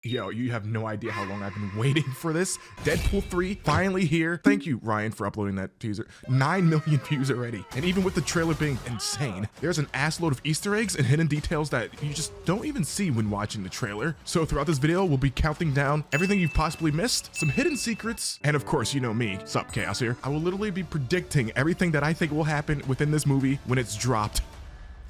Yo, you have no idea how long I've been waiting for this. Deadpool 3 finally here. Thank you, Ryan, for uploading that teaser. 9 million views already. And even with the trailer being insane, there's an assload of Easter eggs and hidden details that you just don't even see when watching the trailer. So throughout this video, we'll be counting down everything you've possibly missed, some hidden secrets, and of course, you know me, sup Chaos here. I will literally be predicting everything that I think will happen within this movie when it's dropped.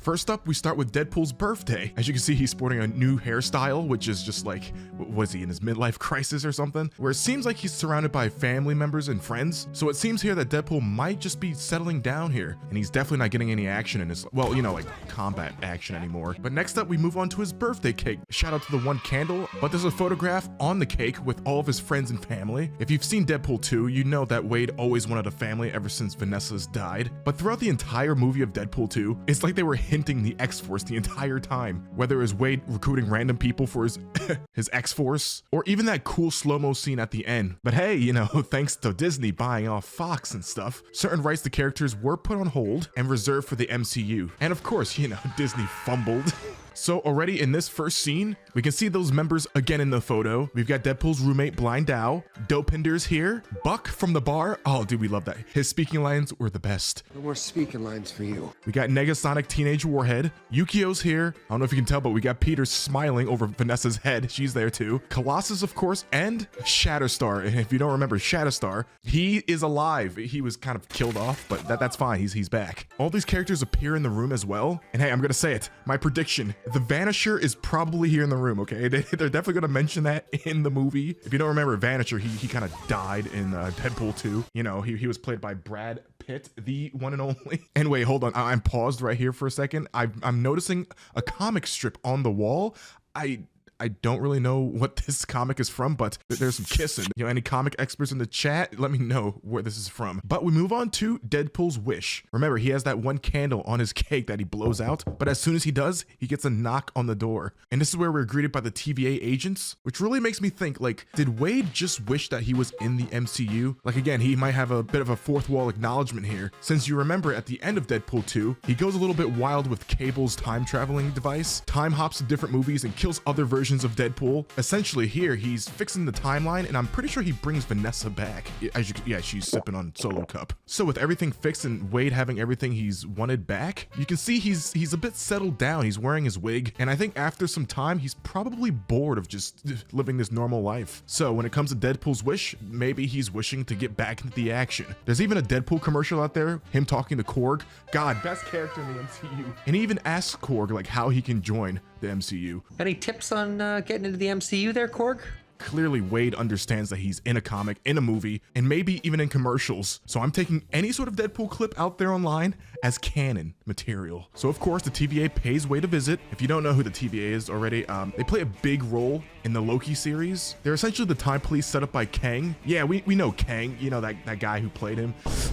First up, we start with Deadpool's birthday. As you can see, he's sporting a new hairstyle, which is just like, what is he, in his midlife crisis or something? Where it seems like he's surrounded by family members and friends. So it seems here that Deadpool might just be settling down here. And he's definitely not getting any action in his, well, you know, like combat action anymore. But next up, we move on to his birthday cake. Shout out to the one candle, but there's a photograph on the cake with all of his friends and family. If you've seen Deadpool 2, you know that Wade always wanted a family ever since Vanessa's died. But throughout the entire movie of Deadpool 2, it's like they were hinting the X-Force the entire time. Whether it was Wade recruiting random people for his his X-Force, or even that cool slow-mo scene at the end. But hey, you know, thanks to Disney buying off Fox and stuff, certain rights to characters were put on hold and reserved for the MCU. And of course, you know, Disney fumbled. So already in this first scene, we can see those members again in the photo. We've got Deadpool's roommate, Blind Dow. Dopinder's here. Buck from the bar. Oh, dude, we love that. His speaking lines were the best. No more speaking lines for you. We got Negasonic Teenage Warhead. Yukio's here. I don't know if you can tell, but we got Peter smiling over Vanessa's head. She's there too. Colossus, of course, and Shatterstar. And if you don't remember Shatterstar, he is alive. He was kind of killed off, but that's fine. He's back. All these characters appear in the room as well. And hey, I'm gonna say it. My prediction. The Vanisher is probably here in the room, okay? They're definitely going to mention that in the movie. If you don't remember, Vanisher, he kind of died in Deadpool 2. You know, he was played by Brad Pitt, the one and only. And wait, hold on. I'm paused right here for a second. I'm noticing a comic strip on the wall. I don't really know what this comic is from, but there's some kissing. You know, any comic experts in the chat, let me know where this is from. But we move on to Deadpool's wish. Remember, he has that one candle on his cake that he blows out, but as soon as he does, he gets a knock on the door. And this is where we're greeted by the TVA agents, which really makes me think, like, did Wade just wish that he was in the MCU? Like, again, he might have a bit of a fourth wall acknowledgement here, since you remember at the end of Deadpool 2, he goes a little bit wild with Cable's time traveling device, time hops to different movies and kills other versions of Deadpool. Essentially here, he's fixing the timeline, and I'm pretty sure he brings Vanessa back. Yeah, she's sipping on Solo Cup. So with everything fixed and Wade having everything he's wanted back, you can see he's a bit settled down. He's wearing his wig, and I think after some time, he's probably bored of just living this normal life. So when it comes to Deadpool's wish, maybe he's wishing to get back into the action. There's even a Deadpool commercial out there, him talking to Korg. God, best character in the MCU. And he even asks Korg like how he can join the MCU. Any tips on getting into the MCU there, Korg? Clearly, Wade understands that he's in a comic, in a movie, and maybe even in commercials. So I'm taking any sort of Deadpool clip out there online as canon material. So of course, the TVA pays Wade a visit. If you don't know who the TVA is already, they play a big role in the Loki series. They're essentially the time police set up by Kang. Yeah, we know Kang, you know, that guy who played him.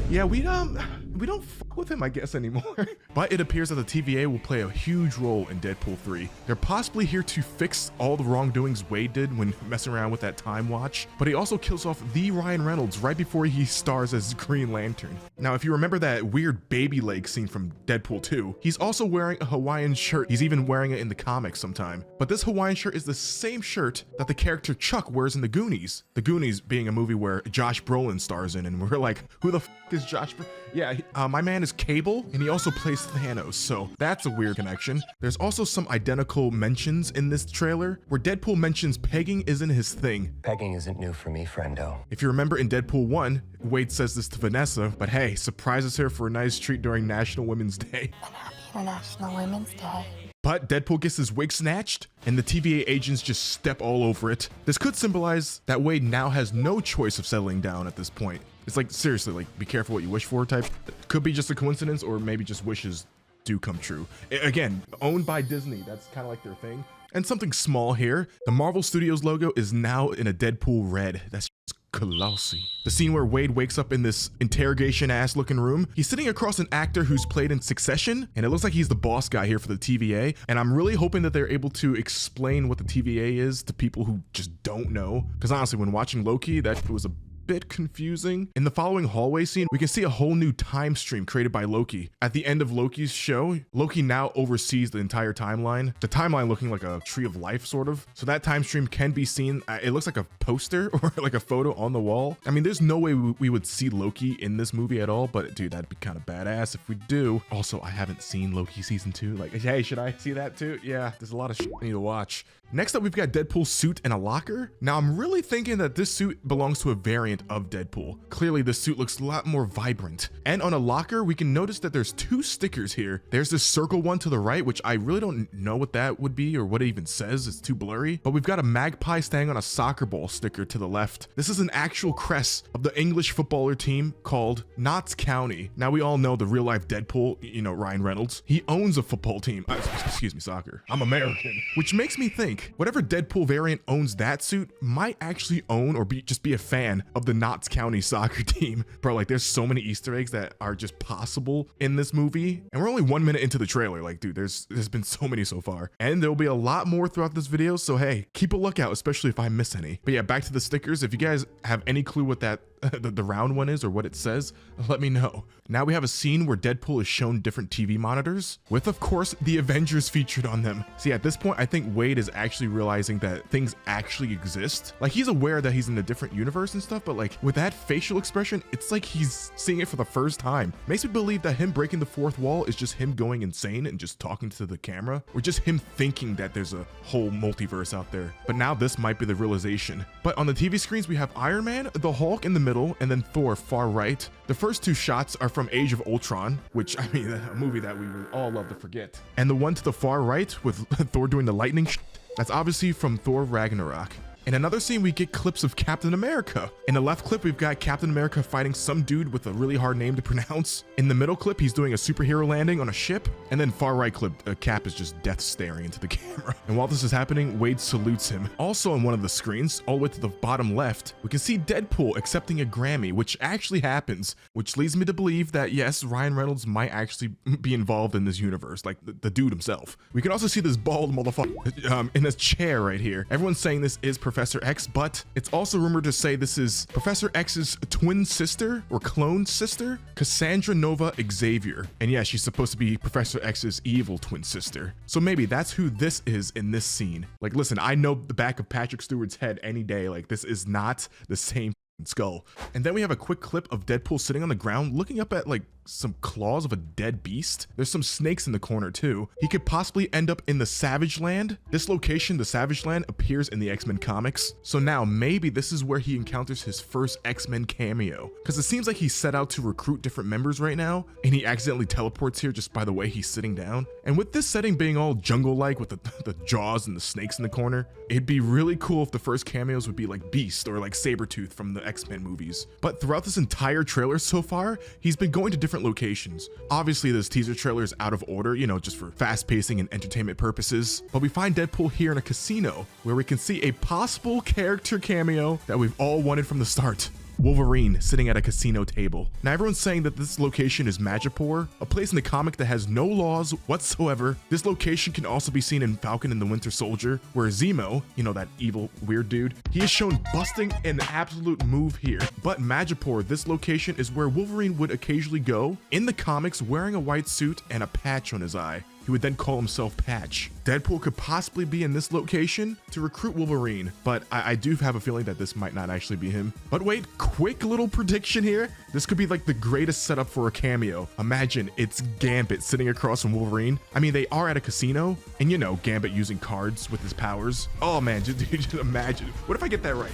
Yeah, we don't fuck with him, I guess, anymore. But it appears that the TVA will play a huge role in Deadpool 3. They're possibly here to fix all the wrongdoings Wade did when messing around with that time watch, but he also kills off the Ryan Reynolds right before he stars as Green Lantern. Now, if you remember that weird baby leg scene from Deadpool 2, he's also wearing a Hawaiian shirt. He's even wearing it in the comics sometime. But this Hawaiian shirt is the same shirt that the character Chuck wears in The Goonies. The Goonies being a movie where Josh Brolin stars in, and we're like, who the f is Josh Brolin? Yeah, my man is Cable, and he also plays Thanos, so that's a weird connection. There's also some identical mentions in this trailer, where Deadpool mentions pegging isn't his thing. Pegging isn't new for me, friendo. If you remember in Deadpool 1, Wade says this to Vanessa, but hey, surprises her for a nice treat during National Women's Day. And happy International Women's Day. But Deadpool gets his wig snatched, and the TVA agents just step all over it. This could symbolize that Wade now has no choice of settling down at this point. It's like, seriously, like, be careful what you wish for type. Could be just a coincidence, or maybe just wishes do come true. Again, owned by Disney, that's kind of like their thing. And something small here, the Marvel Studios logo is now in a Deadpool red. That's colossal. The scene where Wade wakes up in this interrogation ass looking room, he's sitting across an actor who's played in Succession, and it looks like he's the boss guy here for the TVA. And I'm really hoping that they're able to explain what the TVA is to people who just don't know. Because honestly, when watching Loki, that was a bit confusing. In the following hallway scene, we can see a whole new time stream created by Loki. At the end of Loki's show, Loki now oversees the entire timeline. The timeline looking like a tree of life, sort of. So that time stream can be seen. It looks like a poster or like a photo on the wall. I mean, there's no way we would see Loki in this movie at all, but dude, that'd be kind of badass if we do. Also, I haven't seen Loki season 2. Like, hey, should I see that too? Yeah, there's a lot of shit I need to watch. Next up, we've got Deadpool's suit in a locker. Now, I'm really thinking that this suit belongs to a variant of Deadpool. Clearly, the suit looks a lot more vibrant. And on a locker, we can notice that there's 2 stickers here. There's this circle one to the right, which I really don't know what that would be or what it even says. It's too blurry. But we've got a magpie staying on a soccer ball sticker to the left. This is an actual crest of the English footballer team called Notts County. Now, we all know the real life Deadpool, you know, Ryan Reynolds. He owns a football team. Excuse me, soccer. I'm American. Which makes me think, whatever Deadpool variant owns that suit might actually own or just be a fan of the Notts County soccer team. Bro, like there's so many Easter eggs that are just possible in this movie. And we're only 1 minute into the trailer. Like, dude, there's been so many so far. And there'll be a lot more throughout this video. So hey, keep a lookout, especially if I miss any. But yeah, back to the stickers. If you guys have any clue what that the round one is or what it says, let me know. Now we have a scene where Deadpool is shown different TV monitors with, of course, the Avengers featured on them. See, at this point, I think Wade is actually realizing that things actually exist. Like, he's aware that he's in a different universe and stuff, but like with that facial expression, it's like he's seeing it for the first time. Makes me believe that him breaking the fourth wall is just him going insane and just talking to the camera, or just him thinking that there's a whole multiverse out there. But now this might be the realization. But on the TV screens, we have Iron Man, the Hulk in the middle, and then Thor far right. The first 2 shots are from Age of Ultron, which, I mean, a movie that we would all love to forget. And the one to the far right with Thor doing the lightning that's obviously from Thor Ragnarok. In another scene, we get clips of Captain America. In the left clip, we've got Captain America fighting some dude with a really hard name to pronounce. In the middle clip, he's doing a superhero landing on a ship. And then far right clip, Cap is just death staring into the camera. And while this is happening, Wade salutes him. Also on one of the screens, all the way to the bottom left, we can see Deadpool accepting a Grammy, which actually happens, which leads me to believe that yes, Ryan Reynolds might actually be involved in this universe, like the dude himself. We can also see this bald motherfucker in a chair right here. Everyone's saying this is Professor X, but it's also rumored to say this is Professor X's twin sister or clone sister, Cassandra Nova Xavier. And yeah, she's supposed to be Professor X's evil twin sister. So maybe that's who this is in this scene. Like, listen, I know the back of Patrick Stewart's head any day. Like, this is not the same skull. And then we have a quick clip of Deadpool sitting on the ground looking up at like some claws of a dead beast. There's some snakes in the corner too. He could possibly end up in the Savage Land. This location, the Savage Land, appears in the X-Men comics. So now maybe this is where he encounters his first X-Men cameo, because it seems like he's set out to recruit different members right now, and he accidentally teleports here just by the way he's sitting down. And with this setting being all jungle-like with the jaws and the snakes in the corner, it'd be really cool if the first cameos would be like Beast or like Sabretooth from the X-Men movies. But throughout this entire trailer so far, he's been going to different locations. Obviously, this teaser trailer is out of order, you know, just for fast pacing and entertainment purposes. But we find Deadpool here in a casino where we can see a possible character cameo that we've all wanted from the start. Wolverine sitting at a casino table. Now everyone's saying that this location is Madripoor, a place in the comic that has no laws whatsoever. This location can also be seen in Falcon and the Winter Soldier, where Zemo, you know, that evil weird dude, he is shown busting an absolute move here. But Madripoor, this location is where Wolverine would occasionally go in the comics wearing a white suit and a patch on his eye. He would then call himself Patch. Deadpool could possibly be in this location to recruit Wolverine, but I do have a feeling that this might not actually be him. But wait, quick little prediction here. This could be like the greatest setup for a cameo. Imagine it's Gambit sitting across from Wolverine. I mean, they are at a casino, and you know, Gambit using cards with his powers. Oh man, just imagine. What if I get that right?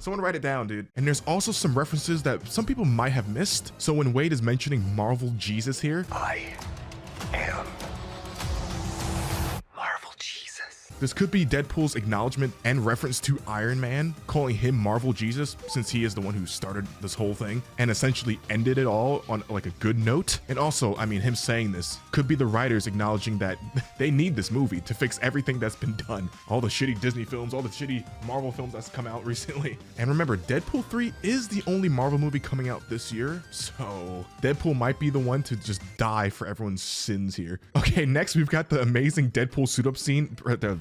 Someone write it down, dude. And there's also some references that some people might have missed. So when Wade is mentioning Marvel Jesus here, I am. this could be Deadpool's acknowledgement and reference to Iron Man, calling him Marvel Jesus, since he is the one who started this whole thing and essentially ended it all on like a good note. And also, I mean, him saying this could be the writers acknowledging that they need this movie to fix everything that's been done. All the shitty Disney films, all the shitty Marvel films that's come out recently. And remember, Deadpool 3 is the only Marvel movie coming out this year, so Deadpool might be the one to just die for everyone's sins here. Okay, next we've got the amazing Deadpool suit up scene,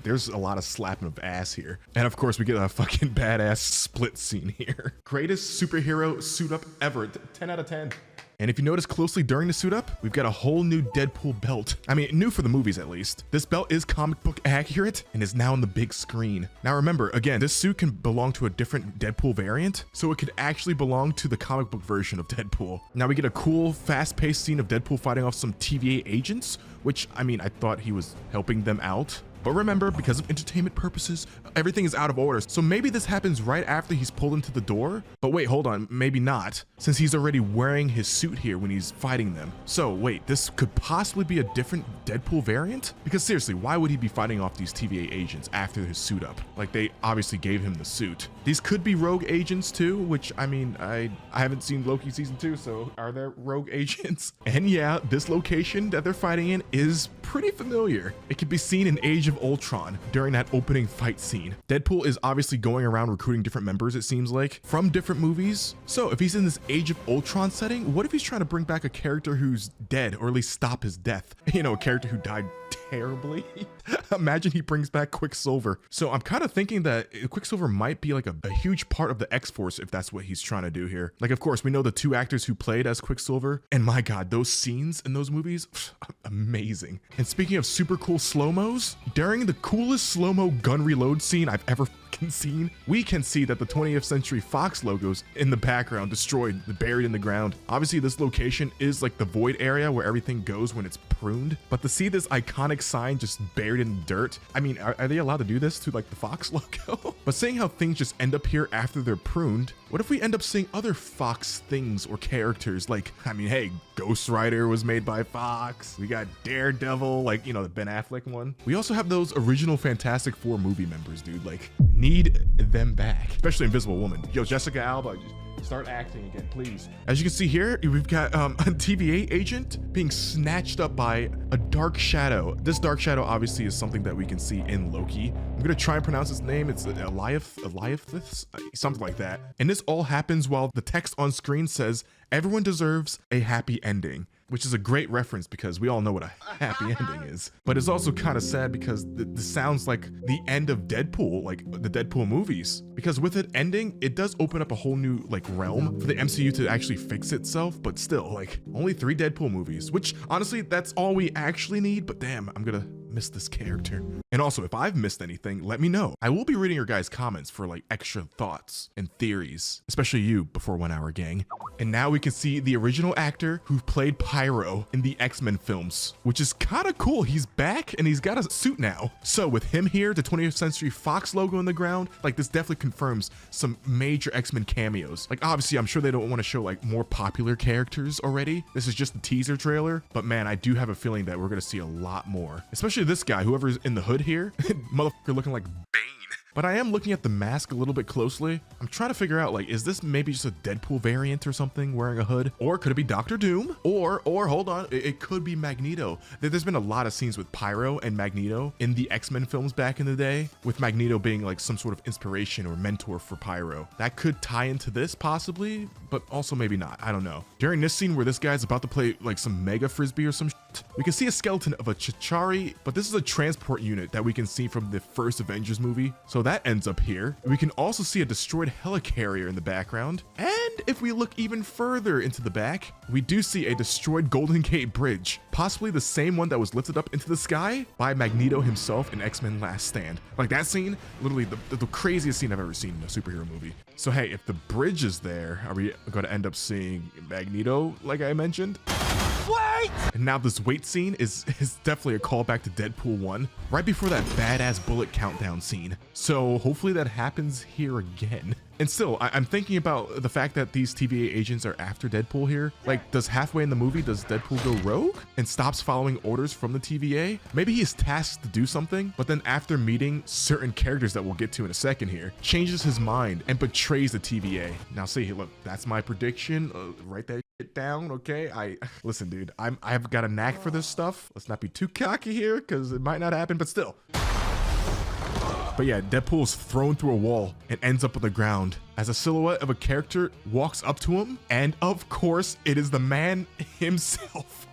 there's a lot of slapping of ass here. And of course we get a fucking badass split scene here. Greatest superhero suit up ever. 10 out of 10. And if you notice closely during the suit up, we've got a whole new Deadpool belt. I mean, new for the movies at least. This belt is comic book accurate and is now on the big screen. Now remember, again, this suit can belong to a different Deadpool variant, so it could actually belong to the comic book version of Deadpool. Now we get a cool, fast-paced scene of Deadpool fighting off some TVA agents, which, I mean, I thought he was helping them out. But remember, because of entertainment purposes, everything is out of order. So maybe this happens right after he's pulled into the door. But wait, hold on, maybe not, since he's already wearing his suit here when he's fighting them. So wait, this could possibly be a different Deadpool variant? Because seriously, why would he be fighting off these TVA agents after his suit up? Like, they obviously gave him the suit. These could be rogue agents too, which, I mean, I haven't seen Loki season 2, so are there rogue agents? And yeah, this location that they're fighting in is pretty familiar. It can be seen in Age of Ultron during that opening fight scene. Deadpool is obviously going around recruiting different members, it seems like, from different movies. So if he's in this Age of Ultron setting, what if he's trying to bring back a character who's dead, or at least stop his death? You know, a character who died terribly. Imagine he brings back Quicksilver. So I'm kind of thinking that Quicksilver might be like a huge part of the X-Force if that's what he's trying to do here. Like, of course, we know the two actors who played as Quicksilver, and my God, those scenes in those movies, amazing. And speaking of super cool slow-mos, during the coolest slow-mo gun reload scene I've ever seen, we can see that the 20th Century Fox logos in the background destroyed, buried in the ground. Obviously this location is like the void area where everything goes when it's pruned, but to see this iconic sign just buried in dirt, I mean, are they allowed to do this to like the Fox logo? But seeing how things just end up here after they're pruned, what if we end up seeing other Fox things or characters? Like, I mean, hey, Ghost Rider was made by Fox. We got Daredevil, like, you know, the Ben Affleck one. We also have those original Fantastic Four movie members, dude. Like, need them back, especially Invisible Woman. Yo, Jessica Alba, just start acting again, please. As you can see here, we've got a TVA agent being snatched up by a dark shadow. This dark shadow obviously is something that we can see in Loki. I'm gonna try and pronounce his name. It's Eliathis, something like that. And this all happens while the text on screen says, "Everyone deserves a happy ending," which is a great reference because we all know what a happy ending is. But it's also kind of sad because this sounds like the end of Deadpool, like the Deadpool movies. Because with it ending, it does open up a whole new like realm for the MCU to actually fix itself. But still, like, only 3 Deadpool movies, which honestly, that's all we actually need. But damn, I'm gonna miss this character. And also, if I've missed anything, let me know. I will be reading your guys' comments for like extra thoughts and theories, especially you before 1 Hour Gang. And now we can see the original actor who played Pyro in the X-Men films, which is kind of cool. He's back and he's got a suit now. So with him here, the 20th Century Fox logo in the ground, like, this definitely confirms some major X-Men cameos. Like, obviously, I'm sure they don't want to show like more popular characters already. This is just a teaser trailer, but man, I do have a feeling that we're gonna see a lot more, especially this guy, whoever's in the hood here, motherfucker looking like Bane. But I am looking at the mask a little bit closely. I'm trying to figure out, like, is this maybe just a Deadpool variant or something wearing a hood? Or could it be Doctor Doom? Or hold on, it could be Magneto. There's been a lot of scenes with Pyro and Magneto in the X-Men films back in the day, with Magneto being like some sort of inspiration or mentor for Pyro. That could tie into this possibly, but also maybe not, I don't know. During this scene where this guy's about to play like some mega frisbee or some shit, we can see a skeleton of a Chitauri, but this is a transport unit that we can see from the first Avengers movie. So that ends up here. We can also see a destroyed helicarrier in the background. And if we look even further into the back, we do see a destroyed Golden Gate Bridge, possibly the same one that was lifted up into the sky by Magneto himself in X-Men Last Stand. Like, that scene, literally the craziest scene I've ever seen in a superhero movie. So hey, if the bridge is there, are we going to end up seeing Magneto, like I mentioned? Wait! And now this wait scene is definitely a callback to Deadpool 1, right before that badass bullet countdown scene. So hopefully that happens here again. And still, I'm thinking about the fact that these TVA agents are after Deadpool here. Like, does halfway in the movie, does Deadpool go rogue and stops following orders from the TVA? Maybe he's tasked to do something, but then after meeting certain characters that we'll get to in a second here, changes his mind and betrays the TVA. Now see, look, that's my prediction. Write that shit down, okay? Listen, dude, I've got a knack for this stuff. Let's not be too cocky here, because it might not happen, but still. But yeah, Deadpool is thrown through a wall and ends up on the ground as a silhouette of a character walks up to him. And of course, it is the man himself,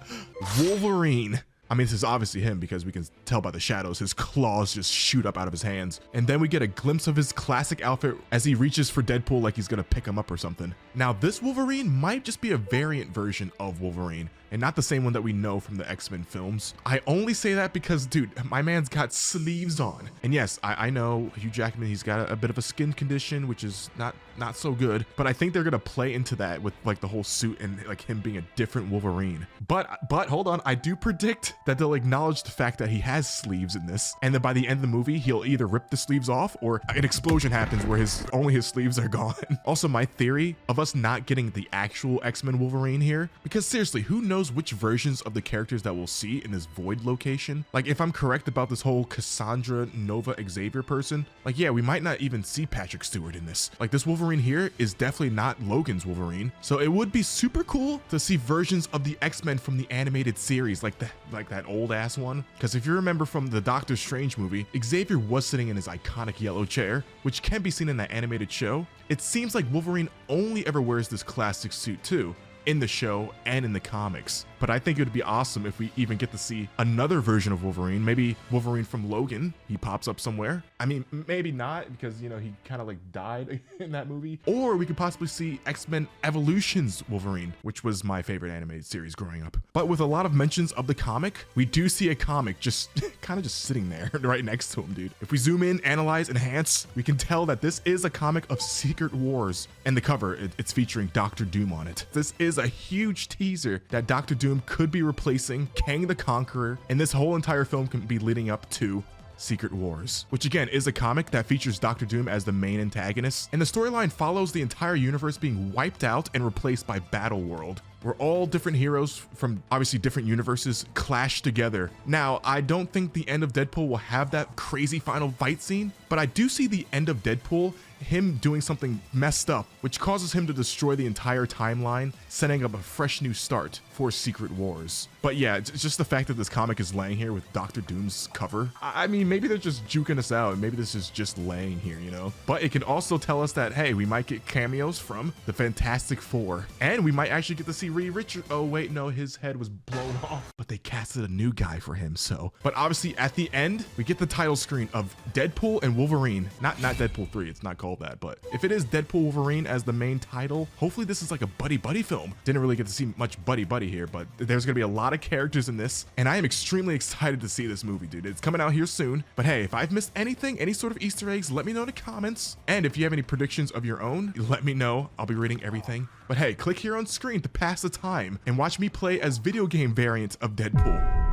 Wolverine. I mean, this is obviously him because we can tell by the shadows, his claws just shoot up out of his hands. And then we get a glimpse of his classic outfit as he reaches for Deadpool like he's gonna pick him up or something. Now, this Wolverine might just be a variant version of Wolverine and not the same one that we know from the X-Men films. I only say that because, dude, my man's got sleeves on. And yes, I know Hugh Jackman, he's got a bit of a skin condition, which is not so good, but I think they're gonna play into that with like the whole suit and like him being a different Wolverine. But hold on, I do predict that they'll acknowledge the fact that he has sleeves in this, and then by the end of the movie, he'll either rip the sleeves off or an explosion happens where only his sleeves are gone. Also, my theory of us not getting the actual X-Men Wolverine here, because seriously, who knows which versions of the characters that we'll see in this Void location? Like, if I'm correct about this whole Cassandra Nova Xavier person, like, yeah, we might not even see Patrick Stewart in this. Like, this Wolverine here is definitely not Logan's Wolverine, so it would be super cool to see versions of the X-Men from the animated series, like that old ass one. Because if you remember from the Doctor Strange movie, Xavier was sitting in his iconic yellow chair, which can be seen in that animated show. It seems like Wolverine only ever wears this classic suit too, in the show and in the comics. But I think it would be awesome if we even get to see another version of Wolverine, maybe Wolverine from Logan. He pops up somewhere. I mean, maybe not, because, you know, he kind of like died in that movie. Or we could possibly see X-Men Evolution's Wolverine, which was my favorite animated series growing up. But with a lot of mentions of the comic, we do see a comic just kind of just sitting there right next to him, dude. If we zoom in, analyze, enhance, we can tell that this is a comic of Secret Wars. And the cover, it's featuring Doctor Doom on it. This is a huge teaser that Doctor Doom could be replacing Kang the Conqueror, and this whole entire film can be leading up to Secret Wars, which again is a comic that features Doctor Doom as the main antagonist, and the storyline follows the entire universe being wiped out and replaced by Battle World, where all different heroes from obviously different universes clash together. Now, I don't think the end of Deadpool will have that crazy final fight scene, but I do see the end of Deadpool him doing something messed up, which causes him to destroy the entire timeline, setting up a fresh new start for Secret Wars. But yeah, it's just the fact that this comic is laying here with Doctor Doom's cover. I mean, maybe they're just juking us out, and maybe this is just laying here, you know? But it can also tell us that, hey, we might get cameos from the Fantastic Four, and we might actually get to see Reed Richards. Oh wait, no, his head was blown off, but they casted a new guy for him, so. But obviously at the end, we get the title screen of Deadpool and Wolverine. Not Deadpool 3, it's not called that, but if it is Deadpool Wolverine as the main title, hopefully this is like a buddy film. Didn't really get to see much buddy here, but there's gonna be a lot of characters in this, and I am extremely excited to see this movie, dude. It's coming out here soon. But hey, if I've missed anything, any sort of Easter eggs, let me know in the comments. And if you have any predictions of your own, let me know. I'll be reading everything. But hey, click here on screen to pass the time and watch me play as video game variants of Deadpool.